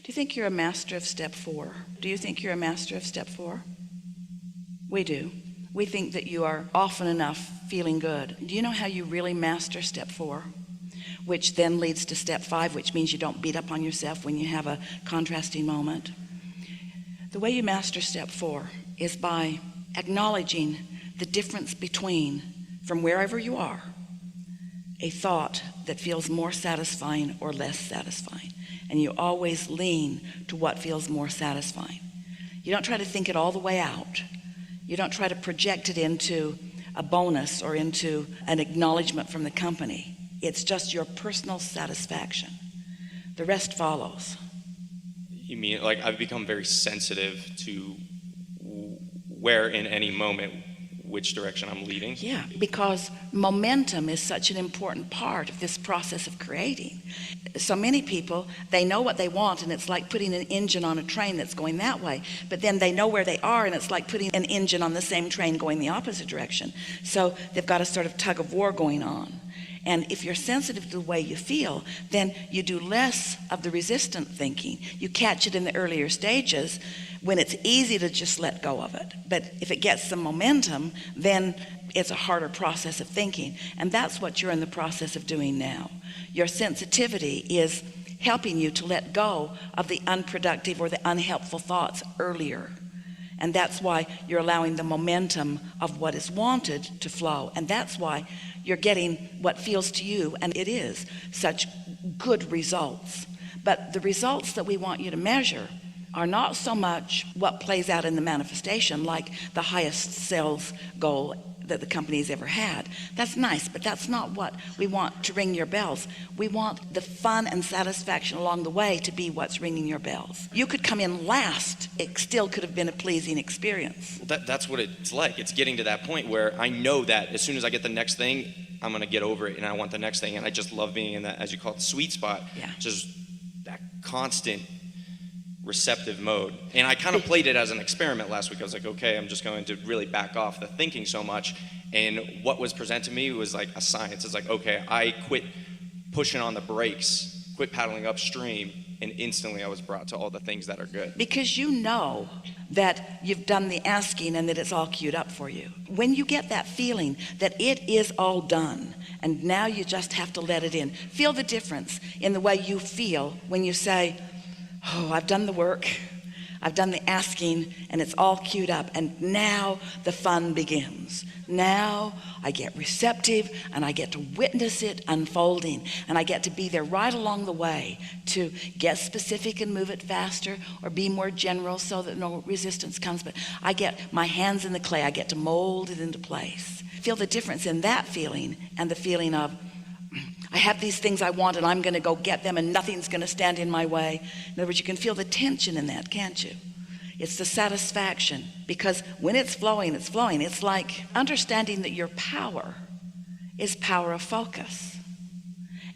Do you think you're a master of step 4? Do you think you're a master of step 4? We do. We think that you are often enough feeling good. Do you know how you really master step 4? Which then leads to step 5, which means you don't beat up on yourself when you have a contrasting moment. The way you master step 4 is by acknowledging the difference between, from wherever you are, a thought that feels more satisfying or less satisfying. And you always lean to what feels more satisfying. You don't try to think it all the way out. You don't try to project it into a bonus or into an acknowledgement from the company. It's just your personal satisfaction. The rest follows. You mean like I've become very sensitive to where in any moment which direction I'm leading? Yeah, because momentum is such an important part of this process of creating. So many people, they know what they want, and it's like putting an engine on a train that's going that way, but then they know where they are, and it's like putting an engine on the same train going the opposite direction. So they've got a sort of tug of war going on. And if you're sensitive to the way you feel, then you do less of the resistant thinking. You catch it in the earlier stages when it's easy to just let go of it. But if it gets some momentum, then it's a harder process of thinking. And that's what you're in the process of doing now. Your sensitivity is helping you to let go of the unproductive or the unhelpful thoughts earlier. And that's why you're allowing the momentum of what is wanted to flow. And that's why you're getting what feels to you, and it is, such good results. But the results that we want you to measure are not so much what plays out in the manifestation, like the highest sales goal that the company's ever had. That's nice, but that's not what we want to ring your bells. We want the fun and satisfaction along the way to be what's ringing your bells. You could come in last. It still could have been a pleasing experience. That's what it's like. It's getting to that point where I know that as soon as I get the next thing, I'm going to get over it and I want the next thing. And I just love being in that, as you call it, sweet spot. Yeah. Just that constant receptive mode. And I kind of played it as an experiment last week. I was like, okay, I'm just going to really back off the thinking so much. And what was presented to me was like a science. It's like, okay, I quit pushing on the brakes, quit paddling upstream, and instantly I was brought to all the things that are good. Because you know that you've done the asking and that it's all queued up for you. When you get that feeling that it is all done and now you just have to let it in, feel the difference in the way you feel when you say, oh, I've done the work, I've done the asking, and it's all queued up, and now the fun begins. Now I get receptive, and I get to witness it unfolding, and I get to be there right along the way to get specific and move it faster, or be more general so that no resistance comes, but I get my hands in the clay, I get to mold it into place. Feel the difference in that feeling and the feeling of, I have these things I want and I'm going to go get them and nothing's going to stand in my way. In other words, you can feel the tension in that, can't you? It's the satisfaction, because when it's flowing, it's flowing. It's like understanding that your power is power of focus,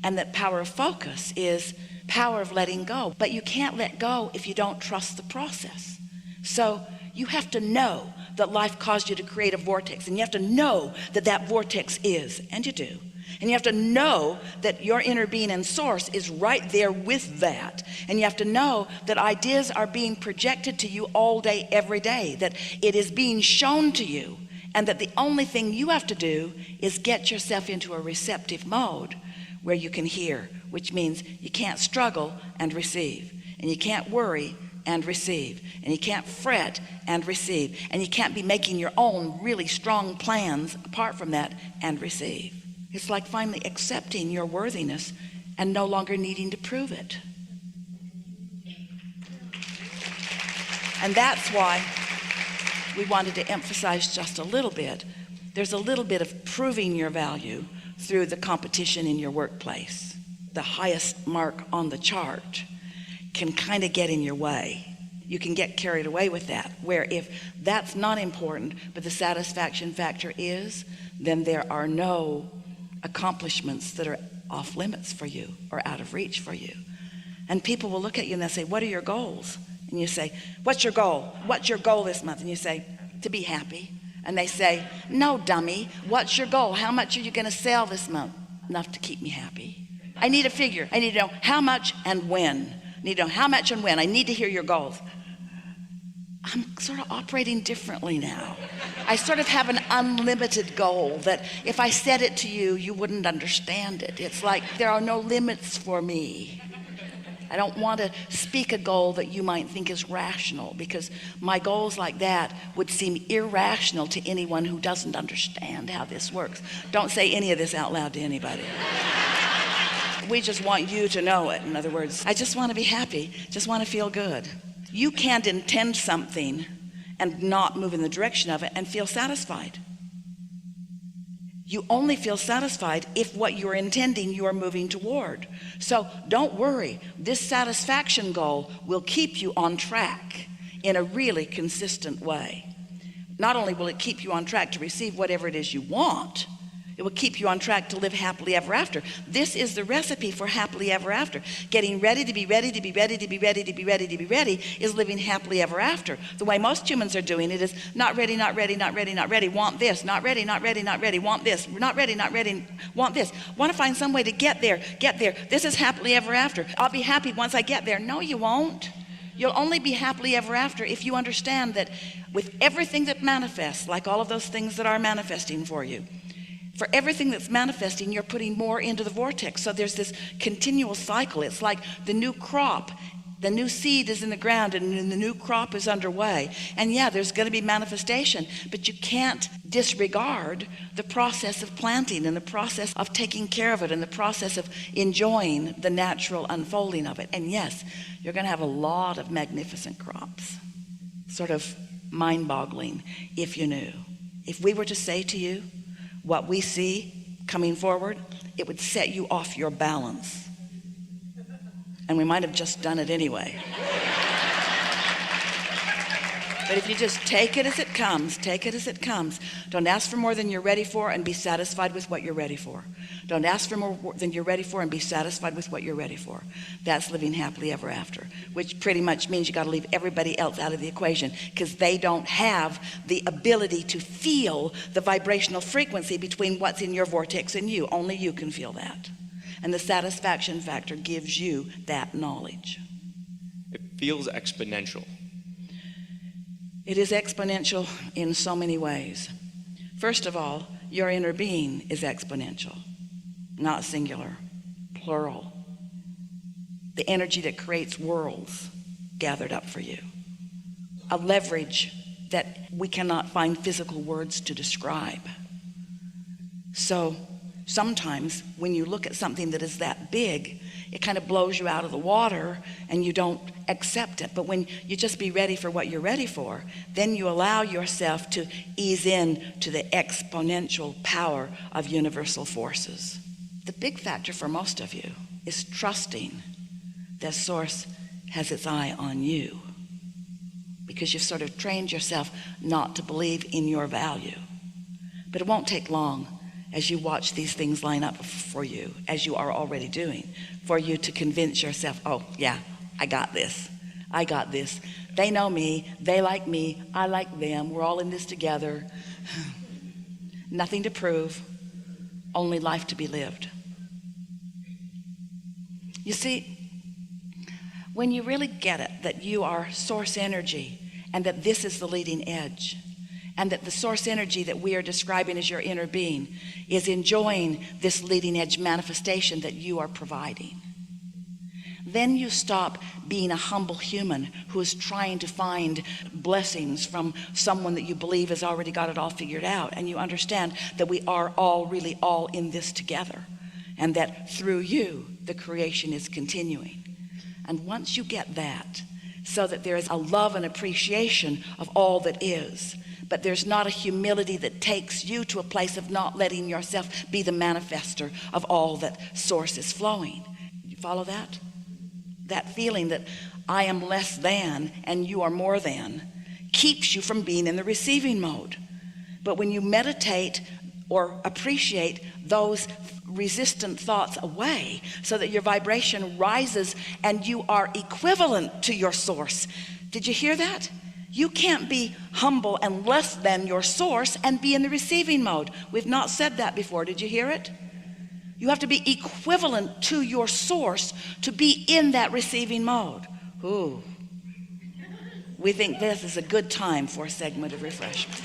and that power of focus is power of letting go. But you can't let go if you don't trust the process. So you have to know that life caused you to create a vortex, and you have to know that that vortex is, and you do. And you have to know that your inner being and source is right there with that. And you have to know that ideas are being projected to you all day, every day, that it is being shown to you, and that the only thing you have to do is get yourself into a receptive mode where you can hear, which means you can't struggle and receive, and you can't worry and receive, and you can't fret and receive, and you can't be making your own really strong plans apart from that and receive. It's like finally accepting your worthiness and no longer needing to prove it. And that's why we wanted to emphasize just a little bit. There's a little bit of proving your value through the competition in your workplace. The highest mark on the chart can kind of get in your way. You can get carried away with that, where if that's not important, but the satisfaction factor is, then there are no accomplishments that are off limits for you or out of reach for you. And people will look at you and they'll say, what are your goals? And you say, what's your goal? What's your goal this month? And you say, to be happy. And they say, no, dummy, what's your goal? How much are you going to sell this month? Enough to keep me happy. I need a figure. I need to know how much and when. need to know how much and when. I need to hear your goals. I'm sort of operating differently now. I sort of have an unlimited goal that if I said it to you, you wouldn't understand it. It's like there are no limits for me. I don't want to speak a goal that you might think is rational, because my goals like that would seem irrational to anyone who doesn't understand how this works. Don't say any of this out loud to anybody. We just want you to know it. In other words, I just want to be happy, just want to feel good. You can't intend something and not move in the direction of it and feel satisfied. You only feel satisfied if what you're intending you are moving toward. So don't worry, this satisfaction goal will keep you on track in a really consistent way. Not only will it keep you on track to receive whatever it is you want, it will keep you on track to live happily ever after. This is the recipe for happily ever after. Getting ready to be ready to be ready to be ready to be ready to be ready is living happily ever after. The way most humans are doing it is not ready, not ready, not ready, not ready, want this, not ready, not ready, not ready, want this, not ready, not ready, want this. Want to find some way to get there, get there. This is happily ever after. I'll be happy once I get there. No, you won't. You'll only be happily ever after if you understand that with everything that manifests, like all of those things that are manifesting for you, for everything that's manifesting, you're putting more into the vortex. So there's this continual cycle. It's like the new crop. The new seed is in the ground and the new crop is underway. And yeah, there's going to be manifestation, but you can't disregard the process of planting and the process of taking care of it and the process of enjoying the natural unfolding of it. And yes, you're going to have a lot of magnificent crops. Sort of mind-boggling if you knew. If we were to say to you, what we see coming forward, it would set you off your balance. And we might have just done it anyway. But if you just take it as it comes, take it as it comes. Don't ask for more than you're ready for and be satisfied with what you're ready for. Don't ask for more than you're ready for and be satisfied with what you're ready for. That's living happily ever after, which pretty much means you got to leave everybody else out of the equation, because they don't have the ability to feel the vibrational frequency between what's in your vortex and you. Only you can feel that. And the satisfaction factor gives you that knowledge. It feels exponential. It is exponential in so many ways. First of all, your inner being is exponential, not singular, plural. The energy that creates worlds gathered up for you. A leverage that we cannot find physical words to describe. So sometimes when you look at something that is that big, it kind of blows you out of the water and you don't accept it. But when you just be ready for what you're ready for, then you allow yourself to ease in to the exponential power of universal forces. The big factor for most of you is trusting that Source has its eye on you, because you've sort of trained yourself not to believe in your value. But it won't take long as you watch these things line up for you, as you are already doing, for you to convince yourself, oh yeah, I got this. I got this. They know me. They like me. I like them. We're all in this together. Nothing to prove, only life to be lived. You see, when you really get it, that you are source energy and that this is the leading edge, and that the source energy that we are describing as your inner being is enjoying this leading edge manifestation that you are providing, then you stop being a humble human who is trying to find blessings from someone that you believe has already got it all figured out, and you understand that we are all really all in this together, and that through you the creation is continuing. And once you get that, so that there is a love and appreciation of all that is, but there's not a humility that takes you to a place of not letting yourself be the manifester of all that Source is flowing. You follow that? That feeling that I am less than and you are more than keeps you from being in the receiving mode. But when you meditate or appreciate those resistant thoughts away, so that your vibration rises and you are equivalent to your Source. Did you hear that? You can't be humble and less than your Source and be in the receiving mode. We've not said that before. Did you hear it? You have to be equivalent to your source to be in that receiving mode. Ooh. We think this is a good time for a segment of refreshment.